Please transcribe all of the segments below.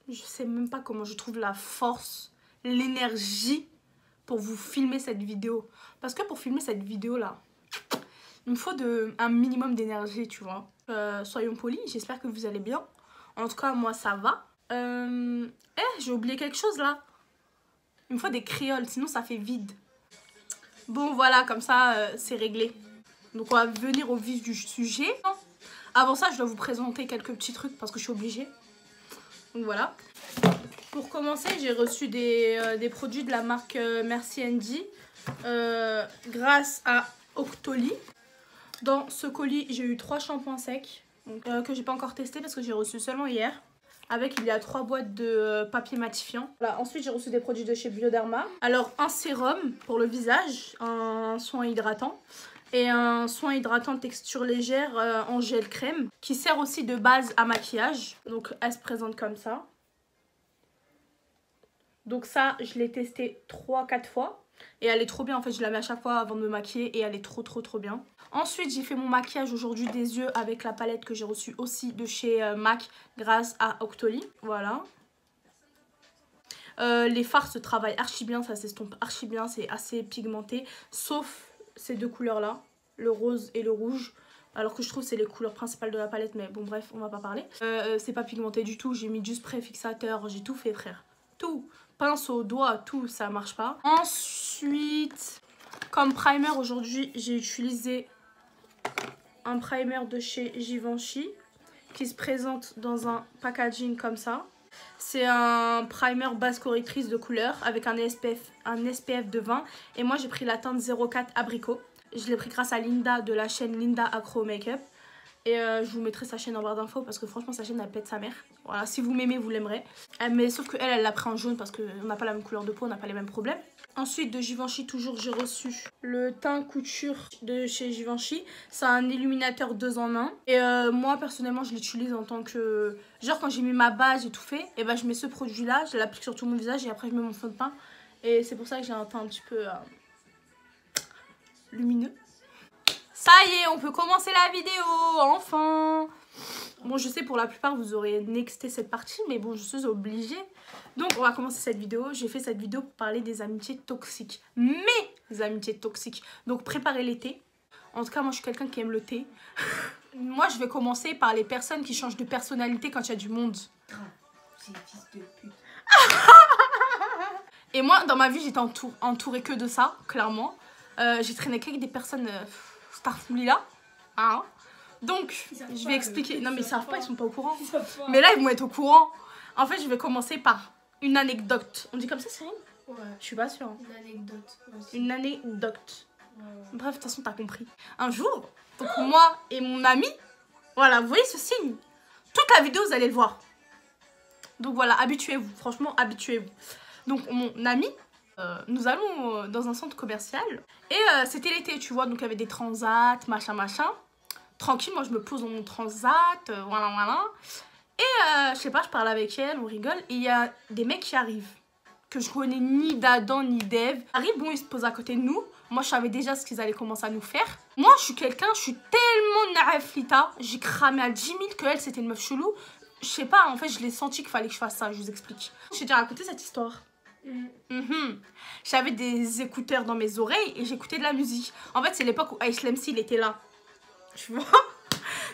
Je sais même pas comment je trouve la force, l'énergie pour vous filmer cette vidéo. Parce que pour filmer cette vidéo là, il me faut un minimum d'énergie, tu vois. Soyons polis, j'espère que vous allez bien. En tout cas, moi ça va. J'ai oublié quelque chose là. Il me faut des créoles, sinon ça fait vide. Bon voilà, comme ça c'est réglé. Donc on va venir au vif du sujet. Avant ça, je dois vous présenter quelques petits trucs parce que je suis obligée. Donc voilà. Pour commencer, j'ai reçu des produits de la marque Merci Andy grâce à Octoly. Dans ce colis, j'ai eu 3 shampoings secs que j'ai pas encore testé parce que j'ai reçu seulement hier. Avec, il y a 3 boîtes de papier matifiant. Voilà. Ensuite, j'ai reçu des produits de chez Bioderma. Alors, un sérum pour le visage, un soin hydratant. Et un soin hydratant texture légère en gel crème. Qui sert aussi de base à maquillage. Donc, elle se présente comme ça. Donc ça, je l'ai testé 3-4 fois. Et elle est trop bien, en fait, je la mets à chaque fois avant de me maquiller. Et elle est trop bien. Ensuite, j'ai fait mon maquillage aujourd'hui des yeux avec la palette que j'ai reçue aussi de chez MAC grâce à Octoly. Voilà. Les fards se travaillent archi bien, ça s'estompe archi bien, c'est assez pigmenté. Sauf ces deux couleurs-là, le rose et le rouge. Alors que je trouve que c'est les couleurs principales de la palette, mais bon bref, on va pas parler. C'est pas pigmenté du tout, j'ai mis du spray fixateur, j'ai tout fait frère. Tout, pinceau, doigt, tout, ça marche pas. Ensuite, comme primer aujourd'hui, j'ai utilisé un primer de chez Givenchy qui se présente dans un packaging comme ça. C'est un primer base correctrice de couleur avec un SPF de 20. Et moi j'ai pris la teinte 04 abricot. Je l'ai pris grâce à Linda de la chaîne Linda Acro Makeup. Et je vous mettrai sa chaîne en barre d'infos parce que franchement sa chaîne elle pète sa mère. Voilà, si vous m'aimez vous l'aimerez. Mais sauf que elle l'a pris en jaune parce qu'on n'a pas la même couleur de peau, on n'a pas les mêmes problèmes. Ensuite de Givenchy toujours j'ai reçu le teint couture de chez Givenchy. C'est un illuminateur 2 en 1. Et moi personnellement je l'utilise en tant que... Genre quand j'ai mis ma base, j'ai tout fait. Et ben je mets ce produit là, je l'applique sur tout mon visage et après je mets mon fond de teint. Et c'est pour ça que j'ai un teint un petit peu lumineux. Ça y est, on peut commencer la vidéo, enfin. Bon, je sais pour la plupart vous aurez nexté cette partie, mais bon, je suis obligée. Donc, on va commencer cette vidéo. J'ai fait cette vidéo pour parler des amitiés toxiques. Mes amitiés toxiques. Donc, préparez l'été. En tout cas, moi, je suis quelqu'un qui aime le thé. Moi, je vais commencer par les personnes qui changent de personnalité quand il y a du monde. C'est fils de pute. Et moi, dans ma vie, j'étais entourée que de ça, clairement. J'ai traîné qu'avec des personnes... Starfouli là, hein. Donc je vais expliquer. Non mais ils savent pas, ils sont pas au courant. Mais là ils vont être au courant. En fait je vais commencer par une anecdote. On dit comme ça Cyrine? Ouais. Je suis pas sûre. Une anecdote. Ouais, une anecdote. Ouais. Bref de toute façon t'as compris. Un jour, donc moi et mon ami, voilà vous voyez ce signe. Toute la vidéo vous allez le voir. Donc voilà habituez-vous, franchement habituez-vous. Donc mon ami. Nous allons dans un centre commercial et c'était l'été tu vois donc il y avait des transats machin tranquille moi je me pose dans mon transat voilà et je sais pas je parle avec elle on rigole et il y a des mecs qui arrivent que je connais ni d'Adam ni d'Eve arrivent bon ils se posent à côté de nous moi je savais déjà ce qu'ils allaient commencer à nous faire moi je suis quelqu'un je suis tellement naïflita j'ai cramé à 10 000 que elle c'était une meuf chelou je sais pas en fait je l'ai senti qu'il fallait que je fasse ça je vous explique j'ai déjà raconté cette histoire. J'avais des écouteurs dans mes oreilles et j'écoutais de la musique. En fait, c'est l'époque où Ice MC il était là. Tu vois?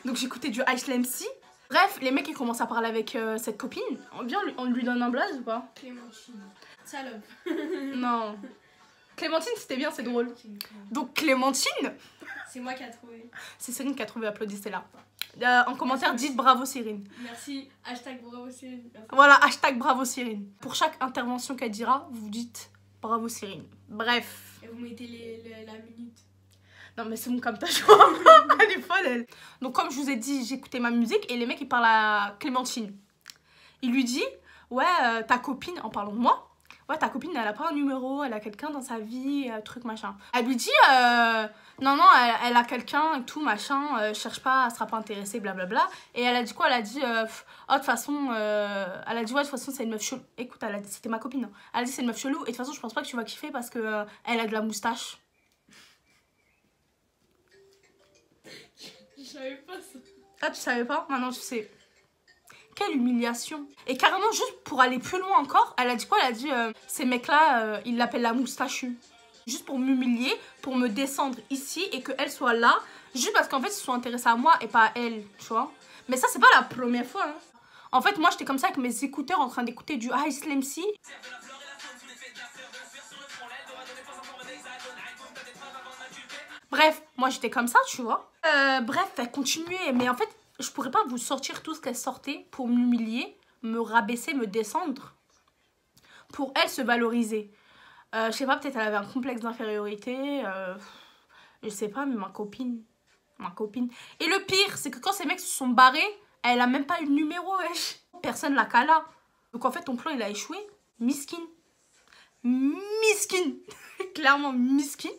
Donc j'écoutais du Ice MC. Bref, les mecs ils commencent à parler avec cette copine. On lui donne un blaze ou pas? Clémentine. Salope. Non. Clémentine, c'était bien, c'est drôle. Donc Clémentine, c'est moi qui a trouvé. C'est Cyrine qui a trouvé, applaudissez-la. En commentaire, dites bravo Cyrine. Merci. Hashtag bravo Cyrine. Merci. Voilà, hashtag bravo Cyrine. Pour chaque intervention qu'elle dira, vous dites bravo Cyrine. Bref. Et vous mettez la minute. Non mais c'est bon comme ta joie. Elle est folle elle. Donc comme je vous ai dit, j'écoutais ma musique et les mecs ils parlent à Clémentine. Il lui dit, ouais ta copine, en parlant de moi, ouais ta copine elle a pas un numéro, elle a quelqu'un dans sa vie, truc machin. Elle lui dit, non elle a quelqu'un et tout machin, cherche pas, elle sera pas intéressée blablabla. Et elle a dit quoi? Elle a dit, oh de toute façon, elle a dit ouais de toute façon c'est une meuf chelou. Écoute, c'était ma copine. Hein. Elle a dit c'est une meuf chelou et de toute façon je pense pas que tu vas kiffer parce que elle a de la moustache. Je savais pas ça. Ah tu savais pas? Maintenant tu sais. Quelle humiliation. Et carrément, juste pour aller plus loin encore, elle a dit quoi? Elle a dit, ces mecs-là, ils l'appellent la moustachue. Juste pour m'humilier, pour me descendre ici et qu'elle soit là. Juste parce qu'en fait, ils se sont intéressés à moi et pas à elle, tu vois. Mais ça, c'est pas la première fois. Hein. En fait, moi, j'étais comme ça avec mes écouteurs en train d'écouter du Ice MC. Bref, moi, j'étais comme ça, tu vois. Bref, elle continuait. Mais en fait, je pourrais pas vous sortir tout ce qu'elle sortait pour m'humilier, me rabaisser, me descendre. Pour elle, se valoriser. Je sais pas, peut-être elle avait un complexe d'infériorité. Je sais pas, mais ma copine. Et le pire, c'est que quand ces mecs se sont barrés, elle a même pas eu le numéro, wesh. Personne l'a cala. Donc en fait, ton plan, il a échoué. Miskin. Clairement miskin.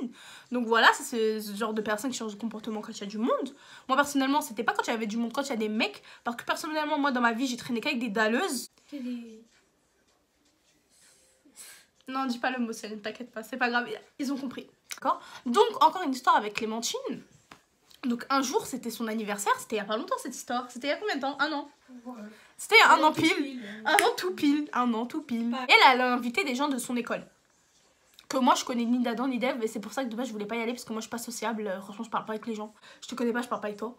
Donc voilà, c'est ce genre de personne qui change de comportement quand il y a du monde. Moi, personnellement, c'était pas quand il y avait du monde, quand il y a des mecs. Parce que personnellement, moi, dans ma vie, j'ai traîné qu'avec des dalleuses. Non, dis pas le mot, Céline, t'inquiète pas, c'est pas grave, ils ont compris. D'accord. Donc, encore une histoire avec Clémentine. Donc, un jour, c'était son anniversaire, c'était il y a pas longtemps cette histoire. C'était il y a combien de temps? Un an. Ouais. C'était il y a un an pile. Un an tout pile. Et elle a invité des gens de son école. Que moi, je connais ni d'Adam ni d'Ève, et c'est pour ça que de base, je voulais pas y aller parce que moi, je suis pas sociable. Franchement, je parle pas avec les gens. Je te connais pas, je parle pas avec toi.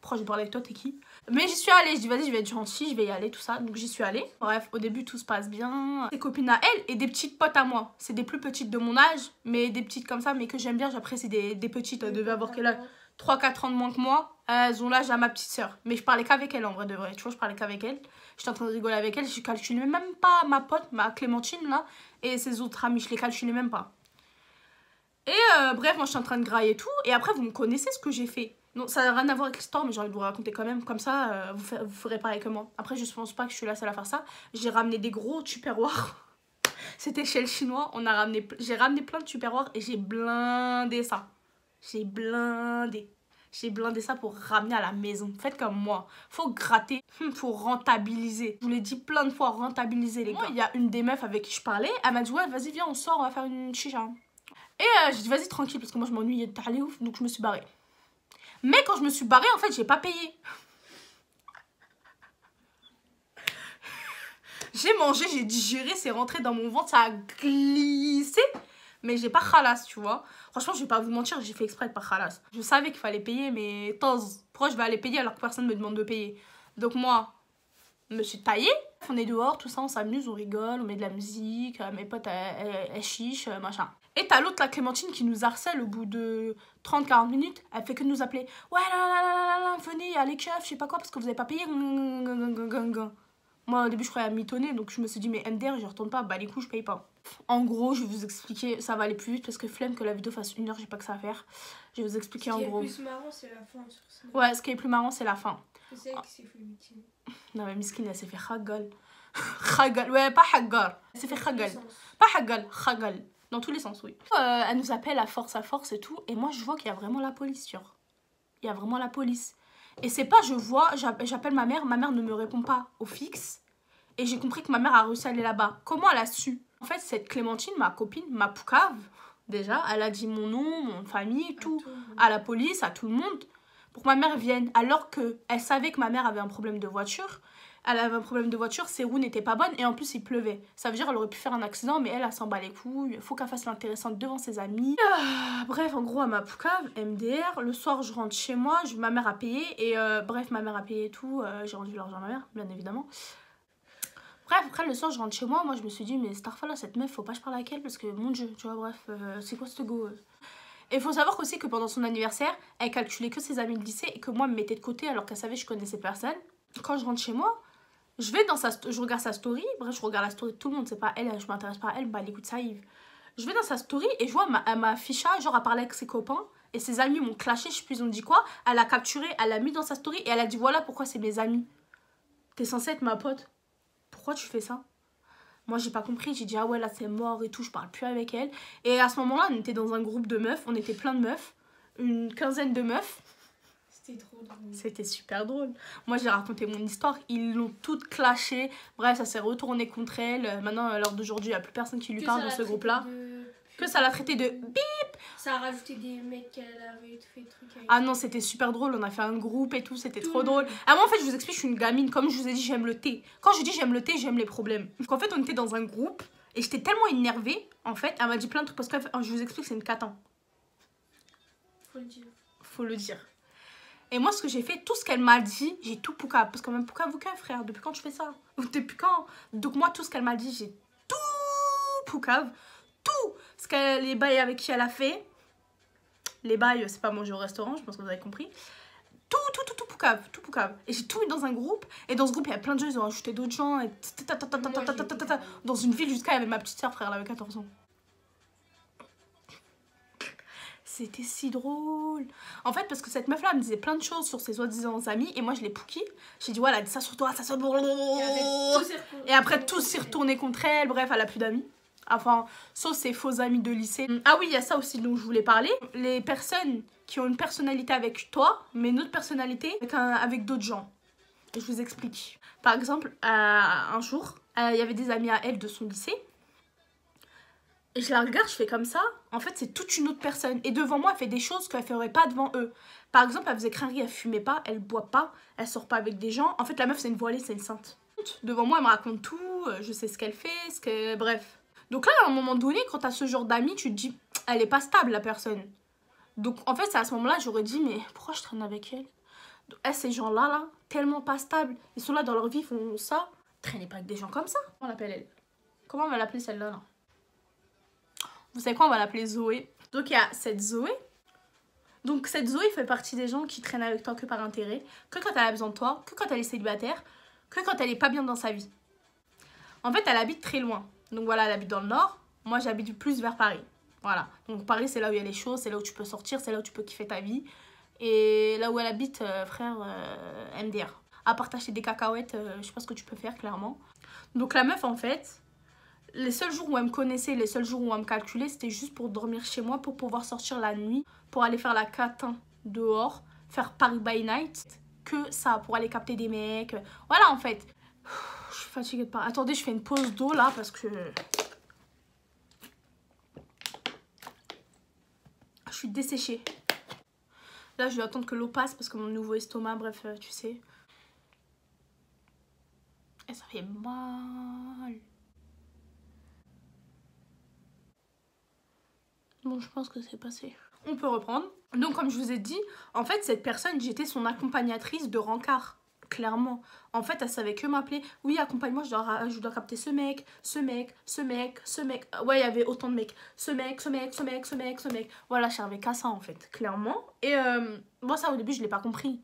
Pourquoi je parle avec toi, t'es qui? Mais j'y suis allée, je dis vas-y, je vais être gentille, je vais y aller, tout ça. Donc j'y suis allée. Bref, au début tout se passe bien. Des copines à elle et des petites potes à moi. C'est des plus petites de mon âge, mais des petites comme ça, mais que j'aime bien. J'apprécie des petites. Elles devaient avoir quel âge? 3-4 ans de moins que moi. Elles ont l'âge à ma petite soeur. Mais je parlais qu'avec elle en vrai de vrai. Tu vois, je parlais qu'avec elle. J'étais en train de rigoler avec elle. Je calculais même pas ma pote, ma Clémentine là, et ses autres amis. Je les calculais même pas. Et bref, moi je suis en train de grailler et tout. Et après, vous me connaissez ce que j'ai fait. Non, ça n'a rien à voir avec l'histoire, mais j'ai envie de vous raconter quand même. Comme ça, vous ferez pareil que moi. Après, je pense pas que je suis la seule à faire ça. J'ai ramené des gros tupperwares. C'était chez le chinois. J'ai ramené plein de tupperwares et j'ai blindé ça. J'ai blindé ça pour ramener à la maison. Faites comme moi. Faut gratter pour rentabiliser. Je vous l'ai dit plein de fois, rentabiliser les gars. Il y a une des meufs avec qui je parlais. Elle m'a dit ouais, vas-y, viens, on sort, on va faire une chicha. Et j'ai dit vas-y, tranquille, parce que moi je m'ennuyais de parler ouf, donc je me suis barrée. Mais quand je me suis barrée, en fait, j'ai pas payé. J'ai mangé, j'ai digéré, c'est rentré dans mon ventre, ça a glissé. Mais j'ai pas khalas, tu vois. Franchement, je vais pas vous mentir, j'ai fait exprès de pas khalas. Je savais qu'il fallait payer, mais pourquoi je vais aller payer alors que personne me demande de payer? Donc moi, je me suis taillée. On est dehors, tout ça, on s'amuse, on rigole, on met de la musique. Mes potes, elles chichent, machin. Et t'as l'autre, la Clémentine, qui nous harcèle au bout de 30-40 minutes. Elle fait que nous appeler. Ouais, là, venez, allez, keufs, je sais pas quoi, parce que vous avez pas payé. Moi, au début, je croyais à mitonner, donc je me suis dit, mais MDR, je retourne pas, bah les coups, je paye pas. En gros, je vais vous expliquer, ça va aller plus vite, parce que flemme que la vidéo fasse 1 heure, j'ai pas que ça à faire. Je vais vous expliquer en gros. Ce qui est plus marrant, c'est la fin sur ça. Ouais, ce qui est plus marrant, c'est la fin. C'est elle qui s'est fait miskin. Non, mais miskin, elle s'est fait khagal. Khagal, ouais, pas hagar. Elle s'est fait khagal. Pas hagal, khagal. Dans tous les sens, oui. Elle nous appelle à force et tout. Et moi, je vois qu'il y a vraiment la police, tu vois. Il y a vraiment la police. Et c'est pas, je vois, j'appelle ma mère ne me répond pas au fixe. Et j'ai compris que ma mère a réussi à aller là-bas. Comment elle a su? En fait, cette Clémentine, ma copine, ma poucave, déjà, elle a dit mon nom, mon famille, tout, à la police, à tout le monde, pour que ma mère vienne. Alors qu'elle savait que ma mère avait un problème de voiture. Elle avait un problème de voiture, ses roues n'étaient pas bonnes et en plus il pleuvait. Ça veut dire qu'elle aurait pu faire un accident, mais elle s'en bat les couilles. Il faut qu'elle fasse l'intéressante devant ses amis. Bref, en gros, à ma poucave, MDR. Le soir, je rentre chez moi, ma mère a payé. Et bref, ma mère a payé et tout. J'ai rendu l'argent à ma mère, bien évidemment. Bref, après le soir, je rentre chez moi. Moi, je me suis dit, mais Starfall, cette meuf, faut pas que je parle avec elle parce que mon dieu, tu vois, bref, c'est quoi ce go Et il faut savoir aussi que pendant son anniversaire, elle calculait que ses amis de lycée et que moi, me mettait de côté alors qu'elle savait que je connaissais personne. Quand je rentre chez moi, je vais je regarde sa story, bref, je regarde la story de tout le monde, c'est pas elle, je m'intéresse pas à elle, bah écoute, ça Yves. Je vais dans sa story et je vois elle m'a affiché, genre à parler avec ses copains et ses amis m'ont clashé, je sais plus, ils ont dit quoi. Elle a capturé, elle l'a mis dans sa story et elle a dit voilà pourquoi c'est mes amis. T'es censée être ma pote, pourquoi tu fais ça? Moi j'ai pas compris, j'ai dit ah ouais là c'est mort et tout, je parle plus avec elle. Et à ce moment là on était dans un groupe de meufs, on était plein de meufs, une quinzaine de meufs. C'était trop drôle. C'était super drôle. Moi j'ai raconté mon histoire, ils l'ont toutes clashé. Bref, ça s'est retourné contre elle. Maintenant, à l'heure d'aujourd'hui, il n'y a plus personne qui lui parle dans ce groupe-là. Que ça l'a traité de bip. Ça a rajouté des mecs qu'elle avait fait des trucs avec. Ah non, c'était super drôle, on a fait un groupe et tout, c'était trop drôle. Ah moi en fait, je vous explique, je suis une gamine, comme je vous ai dit, j'aime le thé. Quand je dis j'aime le thé, j'aime les problèmes. Donc en fait, on était dans un groupe et j'étais tellement énervée, en fait, elle m'a dit plein de trucs parce que je vous explique, c'est une cata. Faut le dire. Faut le dire. Et moi, ce que j'ai fait, tout ce qu'elle m'a dit, j'ai tout poucave. Parce que même poucave, frère, depuis quand tu fais ça? Depuis quand? Donc moi, tout ce qu'elle m'a dit, j'ai tout poucave. Tout ce qu'elle, les bails avec qui elle a fait. Les bails, c'est pas manger au restaurant, je pense que vous avez compris. Tout poucave. Et j'ai tout mis dans un groupe. Et dans ce groupe, il y a plein de gens, ils ont ajouté d'autres gens. Et dans une ville, jusqu'à, il y avait ma petite soeur, frère, elle avait 14 ans. C'était si drôle. En fait, parce que cette meuf-là, elle me disait plein de choses sur ses soi-disant amis. Et moi, je l'ai pouki. J'ai dit, ouais, elle a dit ça sur toi, ça sur toi. Et après, tout s'est retourné contre elle. Bref, elle a plus d'amis. Enfin, sauf ses faux amis de lycée. Ah oui, il y a ça aussi dont je voulais parler. Les personnes qui ont une personnalité avec toi, mais une autre personnalité avec d'autres gens. Et je vous explique. Par exemple, un jour, il y avait des amis à elle de son lycée. Et je la regarde, je fais comme ça. En fait, c'est toute une autre personne. Et devant moi, elle fait des choses qu'elle ne ferait pas devant eux. Par exemple, elle faisait crânerie, elle fumait pas, elle boit pas, elle sort pas avec des gens. En fait, la meuf, c'est une voilée, c'est une sainte. Devant moi, elle me raconte tout, je sais ce qu'elle fait, bref. Donc là, à un moment donné, quand t'as ce genre d'amis, tu te dis, elle est pas stable, la personne. Donc en fait, c'est à ce moment-là, j'aurais dit, mais pourquoi je traîne avec elle? Donc, ces gens-là, là, tellement pas stables, ils sont là dans leur vie, ils font ça. Traînez pas avec des gens comme ça. Comment on l'appelle elle? Comment on va l'appeler celle-là, là? Vous savez quoi, on va l'appeler Zoé. Donc il y a cette Zoé. Donc cette Zoé fait partie des gens qui traînent avec toi que par intérêt, que quand elle a besoin de toi, que quand elle est célibataire, que quand elle est pas bien dans sa vie. En fait, elle habite très loin. Donc voilà, elle habite dans le nord. Moi, j'habite plus vers Paris. Voilà. Donc Paris, c'est là où il y a les choses, c'est là où tu peux sortir, c'est là où tu peux kiffer ta vie. Et là où elle habite, frère, MDR. À part t'acheter des cacahuètes, je sais pas ce que tu peux faire, clairement. Donc la meuf, en fait... Les seuls jours où elle me connaissait, les seuls jours où elle me calculait, c'était juste pour dormir chez moi, pour pouvoir sortir la nuit, pour aller faire la catin dehors, faire Paris by night, que ça, pour aller capter des mecs. Voilà, en fait. Je suis fatiguée de parler. Attendez, je fais une pause d'eau, là, parce que... Je suis desséchée. Là, je vais attendre que l'eau passe, parce que mon nouveau estomac, bref, tu sais. Et ça fait mal. Bon, je pense que c'est passé. On peut reprendre. Donc, comme je vous ai dit, en fait, cette personne, j'étais son accompagnatrice de rencard. Clairement. En fait, elle savait que m'appeler. Oui, accompagne-moi, je dois capter ce mec. Ouais, il y avait autant de mecs. Ce mec. Voilà, je servais qu'à ça, en fait. Clairement. Et moi, ça, au début, je l'ai pas compris.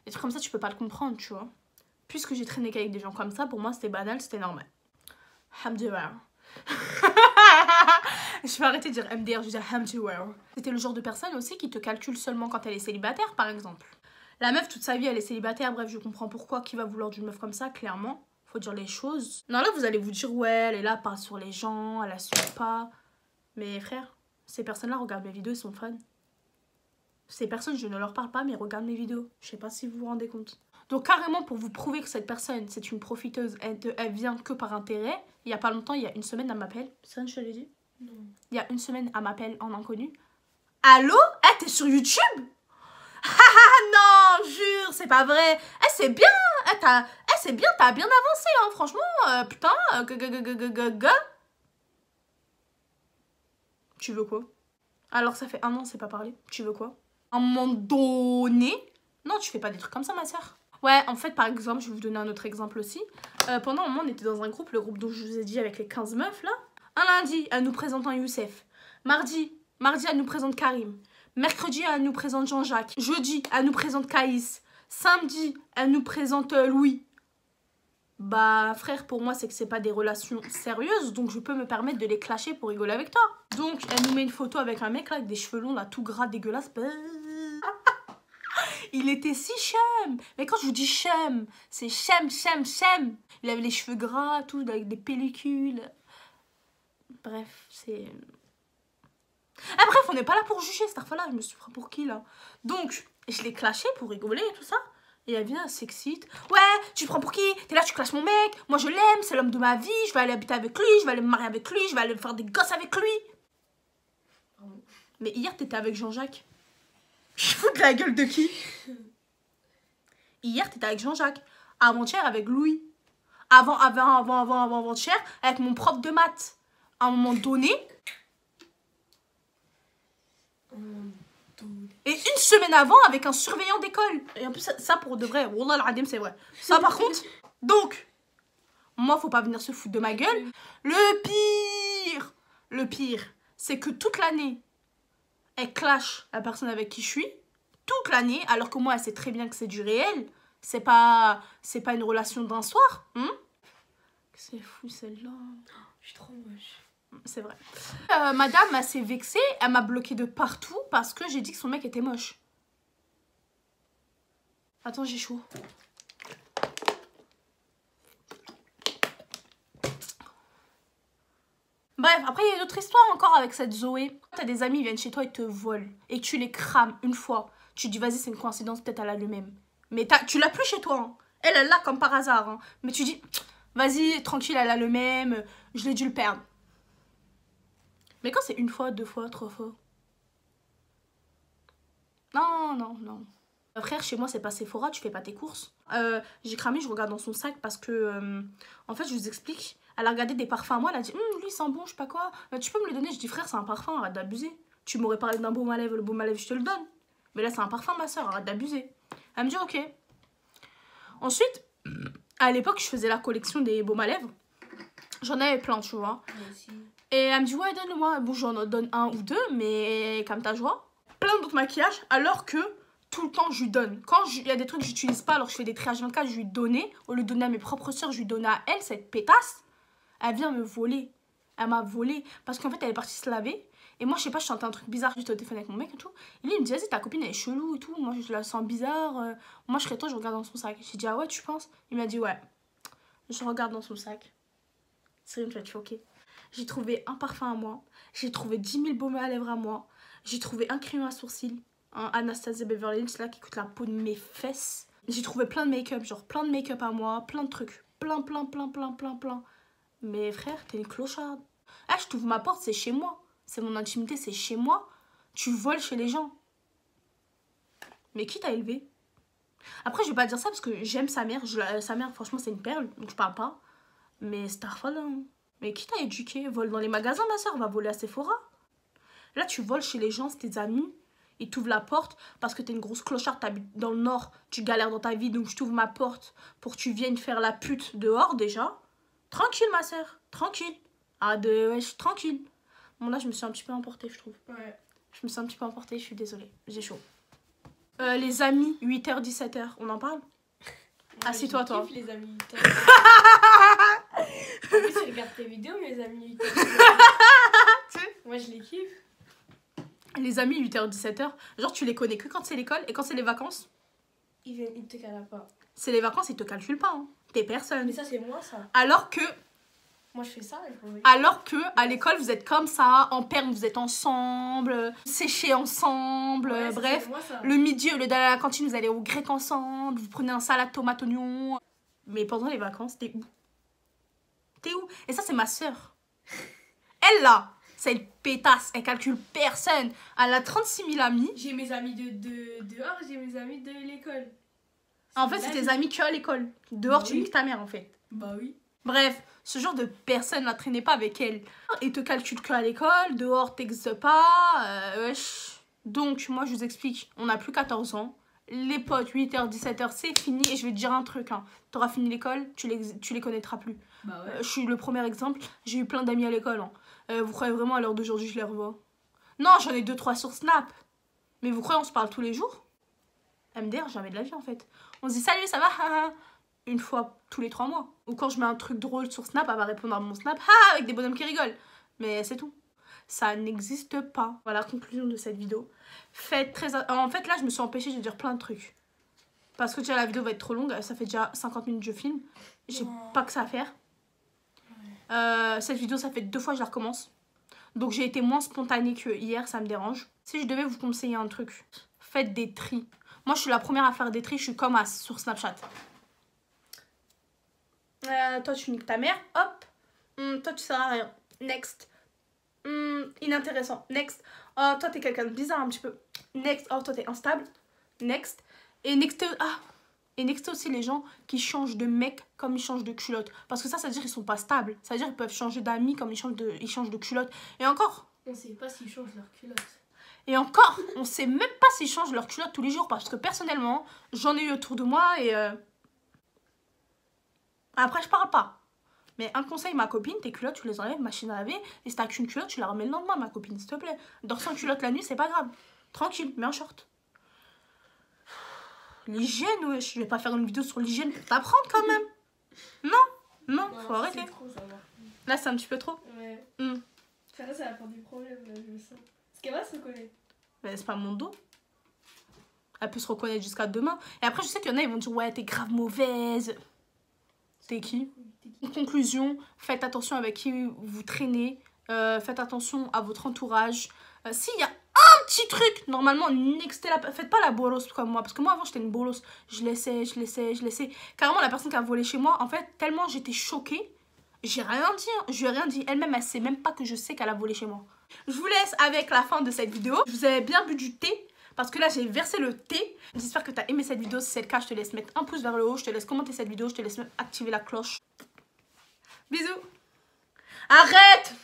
Des trucs comme ça, tu peux pas le comprendre, tu vois. Puisque j'ai traîné qu'avec des gens comme ça, pour moi, c'était banal, c'était normal. Alhamdulillah. Je vais arrêter de dire MDR, je vais dire Alhamdulillah. C'était le genre de personne aussi qui te calcule seulement quand elle est célibataire, par exemple. La meuf, toute sa vie, elle est célibataire. Bref, je comprends pourquoi. Qui va vouloir d'une meuf comme ça, clairement. Faut dire les choses. Non, là, vous allez vous dire, ouais, elle est là, parle sur les gens, elle assume pas. Mais frère, ces personnes-là regardent mes vidéos, ils sont fans. Ces personnes, je ne leur parle pas, mais ils regardent mes vidéos. Je sais pas si vous vous rendez compte. Donc carrément, pour vous prouver que cette personne, c'est une profiteuse, elle vient que par intérêt, il y a pas longtemps, il y a une semaine, elle m'appelle. C'est vrai, je te l'ai dit? Non. Il y a une semaine, elle m'appelle en inconnu. Allô? Eh, t'es sur YouTube? Ah non, jure, c'est pas vrai. Eh, c'est bien. C'est bien, t'as bien avancé, hein, franchement. Putain, Tu veux quoi? Alors ça fait 1 an, c'est pas parlé. Tu veux quoi? À un moment donné... Non, tu fais pas des trucs comme ça, ma soeur. Ouais, en fait, par exemple, je vais vous donner un autre exemple aussi. Pendant un moment, on était dans un groupe, le groupe dont je vous ai dit avec les 15 meufs, là. Un lundi, elle nous présente un Youssef. Mardi, elle nous présente Karim. Mercredi, elle nous présente Jean-Jacques. Jeudi, elle nous présente Caïs. Samedi, elle nous présente Louis. Bah, frère, pour moi, c'est que c'est pas des relations sérieuses, donc je peux me permettre de les clasher pour rigoler avec toi. Donc, elle nous met une photo avec un mec, là, avec des cheveux longs, là, tout gras, dégueulasse. Il était si chum. Mais quand je vous dis chum, c'est chum. Il avait les cheveux gras, tout, avec des pellicules. Bref, c'est... Ah bref, on n'est pas là pour juger cette fois-là. Je me suis pris pour qui, là? Donc, je l'ai clashé pour rigoler et tout ça. Et elle vient, elle s'excite. Ouais, tu te prends pour qui? T'es là, tu clashes mon mec. Moi, je l'aime, c'est l'homme de ma vie. Je vais aller habiter avec lui, je vais aller me marier avec lui, je vais aller faire des gosses avec lui. Mais hier, t'étais avec Jean-Jacques. Je fous de la gueule de qui? Hier, t'étais avec Jean-Jacques. Avant-hier, avec Louis. Avant-hier, avec mon prof de maths. À un moment donné. Et une semaine avant, avec un surveillant d'école. Et en plus, ça pour de vrai. Wallah al-Adim, c'est vrai. Ça, par contre. Donc, moi, faut pas venir se foutre de ma gueule. Le pire, c'est que toute l'année, elle clash la personne avec qui je suis. Toute l'année, alors que moi, elle sait très bien que c'est du réel. C'est pas une relation d'un soir. C'est fou, celle-là. Je suis trop moche. C'est vrai. Madame, elle s'est vexée. Elle m'a bloqué de partout parce que j'ai dit que son mec était moche. Attends, j'ai chaud. Bref, après, il y a d'autres histoires encore avec cette Zoé. T'as des amis, ils viennent chez toi, ils te volent. Et tu les crames une fois. Tu dis, vas-y, c'est une coïncidence, peut-être elle a le même. Mais tu l'as plus chez toi. Hein. Elle l'a comme par hasard. Hein. Mais tu dis, vas-y, tranquille, elle a le même. Je l'ai dû le perdre. Mais quand c'est une fois, 2 fois, 3 fois. Non. Frère, chez moi, c'est pas Sephora, tu fais pas tes courses. J'ai cramé, je regarde dans son sac parce que, en fait, je vous explique. Elle a regardé des parfums à moi, elle a dit, lui, il sent bon, je sais pas quoi. Tu peux me le donner? Je dis, frère, c'est un parfum, arrête d'abuser. Tu m'aurais parlé d'un baume à lèvres, le baume à lèvres, je te le donne. Mais là, c'est un parfum, ma soeur, arrête d'abuser. Elle me dit, ok. Ensuite, à l'époque, je faisais la collection des baumes à lèvres. J'en avais plein, tu vois. Moi aussi. Et elle me dit, ouais, donne-le-moi. Bon, j'en donne 1 ou 2, mais comme ta joie. Plein d'autres maquillages, alors que tout le temps, je lui donne. Quand il y a des trucs que j'utilise pas, alors que je fais des triages 24, je lui donnais. Au lieu de donner à mes propres soeurs, je lui donnais à elle, cette pétasse. Elle vient me voler. Elle m'a volé. Parce qu'en fait, elle est partie se laver. Et moi, je sais pas, je sentais un truc bizarre juste au téléphone avec mon mec et tout. Et lui, il me dit, vas-y, ta copine, elle est chelou et tout. Moi, je la sens bizarre. Moi, je serais toi, je regarde dans son sac. J'ai dit, ah ouais, tu penses? Il m'a dit, ouais. Je regarde dans son sac. C'est une fait choquer. J'ai trouvé un parfum à moi. J'ai trouvé 10 000 baumes à lèvres à moi. J'ai trouvé un crayon à sourcils. Un Anastasia Beverly Hills, là, qui coûte la peau de mes fesses. J'ai trouvé plein de make-up, genre plein de make-up à moi. Plein de trucs. Plein. Mais frère, t'es une clocharde. Ah, je t'ouvre ma porte, c'est chez moi. C'est mon intimité, c'est chez moi. Tu voles chez les gens. Mais qui t'a élevé? Après, je vais pas dire ça parce que j'aime sa mère. Sa mère, franchement, c'est une perle. Donc, je parle pas. Mais c'est Starfall, hein. Mais qui t'a éduqué? Vole dans les magasins, ma soeur. Va voler à Sephora. Là, tu voles chez les gens, c'est tes amis. Ils t'ouvrent la porte parce que t'es une grosse clocharde. T'habites dans le nord. Tu galères dans ta vie. Donc, je t'ouvre ma porte pour que tu viennes faire la pute dehors, déjà. Tranquille, ma soeur. Tranquille. Ah, wesh, tranquille. Bon, là, je me suis un petit peu emportée, je trouve. Ouais. Je me suis un petit peu emportée, je suis désolée. J'ai chaud. Les amis, 8h, 17h, on en parle? Assieds-toi, toi. Je kiffe les amis 8h. En plus, je regarde tes vidéos, mes amis 8h. Moi, je les kiffe. Les amis, 8h, 17h, genre, tu les connais que quand c'est l'école et quand c'est les vacances? Ils te calent pas. C'est les vacances, ils te calculent pas, hein. T'es personne. Mais ça, c'est moi, ça. Alors que Moi, je fais ça. à l'école, vous êtes comme ça, en perme, vous êtes ensemble, séchez ensemble, Ouais, bref. c'est moi, ça. Le midi, au lieu d'aller à la cantine, vous allez au grec ensemble, vous prenez un salade tomate oignon. Mais pendant les vacances, t'es où? T'es où? Et ça, c'est ma soeur. Elle, là, c'est une pétasse, elle calcule personne. Elle a 36 000 amis. J'ai mes amis de dehors, j'ai mes amis de l'école. En fait, c'est tes amis que à l'école. Dehors, tu niques ta mère, en fait. Bah oui. Bref, ce genre de personne, ne traînez pas avec elle. Et te calcule que à l'école, dehors, t'existes pas. Wesh. Donc, moi, je vous explique, on n'a plus 14 ans. Les potes, 8h, 17h, c'est fini. Et je vais te dire un truc, hein. T'auras fini l'école, tu les connaîtras plus. Bah ouais. Je suis le premier exemple. J'ai eu plein d'amis à l'école. Hein. Vous croyez vraiment à l'heure d'aujourd'hui, je les revois? Non, j'en ai 2-3 sur Snap. Mais vous croyez, on se parle tous les jours? MDR, jamais de la vie, en fait. On se dit, salut, ça va? Une fois tous les 3 mois. Ou quand je mets un truc drôle sur Snap, elle va répondre à mon Snap, avec des bonhommes qui rigolent. Mais c'est tout. Ça n'existe pas. Voilà, conclusion de cette vidéo. Faites très... En fait, là, je me suis empêchée de dire plein de trucs. Parce que déjà, la vidéo va être trop longue. Ça fait déjà 50 minutes que je filme. J'ai pas que ça à faire. Cette vidéo, ça fait 2 fois que je la recommence. Donc, j'ai été moins spontanée que hier. Ça me dérange. Si je devais vous conseiller un truc, faites des tris. Moi, je suis la première à faire des tris. Je suis comme sur Snapchat. Toi, tu niques ta mère. Hop. Toi, tu sers à rien. Next. Inintéressant. Next. Oh, toi, t'es quelqu'un de bizarre un petit peu. Next. Oh, toi, t'es instable. Next. Et next, et next aussi les gens qui changent de mec comme ils changent de culotte. Parce que ça veut dire qu'ils sont pas stables. Ça veut dire qu'ils peuvent changer d'amis comme ils changent de culotte. Et encore. On sait pas s'ils changent leur culotte. Et encore, on sait même pas s'ils changent leur culotte tous les jours. Parce que personnellement, j'en ai eu autour de moi et... Après, je parle pas. Mais un conseil, ma copine, tes culottes, tu les enlèves, machine à laver. Et si t'as qu'une culotte, tu la remets le lendemain, ma copine, s'il te plaît. Dors sans culotte la nuit, c'est pas grave. Tranquille, mets un short. L'hygiène, ouais, je vais pas faire une vidéo sur l'hygiène pour t'apprendre quand même. Non, faut arrêter. Trop, ça va. Là, c'est un petit peu trop. Ouais. Mm. Ça va faire des problèmes, là, je le sens. Parce qu'elle va se reconnaître. Mais c'est pas mon dos. Elle peut se reconnaître jusqu'à demain. Et après, je sais qu'il y en a, ils vont dire, ouais, t'es grave mauvaise. T'es qui? En conclusion, faites attention avec qui vous traînez. Faites attention à votre entourage. S'il y a un petit truc, normalement, faites pas la bolos comme moi. Parce que moi, avant, j'étais une bolos. Je laissais. Carrément, la personne qui a volé chez moi, en fait, tellement j'étais choquée, j'ai rien dit. Hein. Je lui ai rien dit. Elle-même, elle sait même pas que je sais qu'elle a volé chez moi. Je vous laisse avec la fin de cette vidéo. Je vous ai bien bu du thé. Parce que là, j'ai versé le thé. J'espère que tu as aimé cette vidéo. Si c'est le cas, je te laisse mettre un pouce vers le haut. Je te laisse commenter cette vidéo. Je te laisse même activer la cloche. Bisous. Arrête!